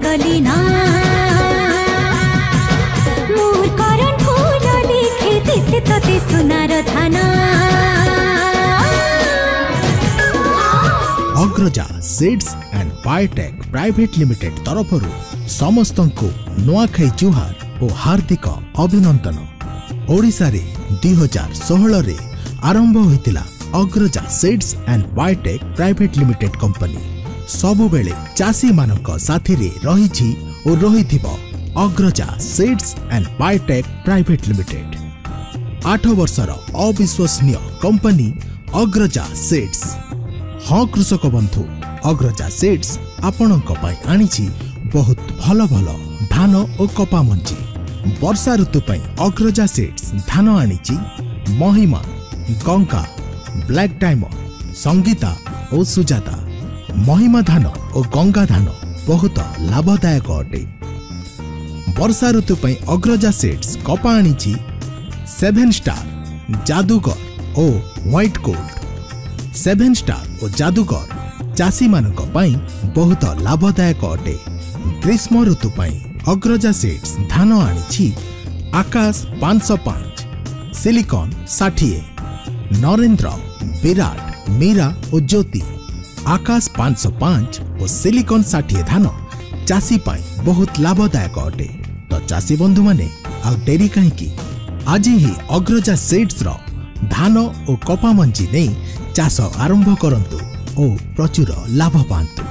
गली ना मोर करन फूल लिखे दिसे तते सुनार धाना। Agraja seeds and biotech private limited तरफरु समस्तंकु नुआखाई जुहार और हार्दिक अभिनंदन। ओडिशा रे 2016 रे आरंभ होइतिला Agraja seeds and biotech private limited company सबु बेले चासी मानक साथी रे रहिछि और रहिथिबो। Agraja seeds and biotech private limited 8 वर्षर अविश्वसनीय कंपनी अग्रजा सीड्स। हाँ कृषक बंधु, अग्रजा सीड्स आपणक पई आनिछि बहुत भल भल धान और कपा मंजी। वर्षा ऋतु पई अग्रजा सीड्स धान आनिछि महिमा, गंगा, ब्लैक डायमंड, संगीता और सुजाता। महिमा धान और गंगा धान बहुत लाभदायक अटे। वर्षा ऋतु पई अग्रजा सीड्स कपा आनिछि 7 स्टार, जादूगर और व्हाइट गोल्ड। 7 स्टार और जादूगर चासी मानक पई बहुत लाभदायक अटे। ग्रीष्म ऋतु पई अग्रजा सीड्स धान आनिछि आकाश 505, सिलिकॉन 60, नरेंद्र, विराट, मीरा और ज्योति। आकाश 505 और सिलिकॉन 60 धान चासी पाई बहुत लाभदायक अटे। तो चासी बंधु माने आ डेरी कहीं आज ही अग्रजा सीड्स रो धान और कपा मंजी नहीं चाष आरंभ करंतु और प्रचुर लाभ पांतु।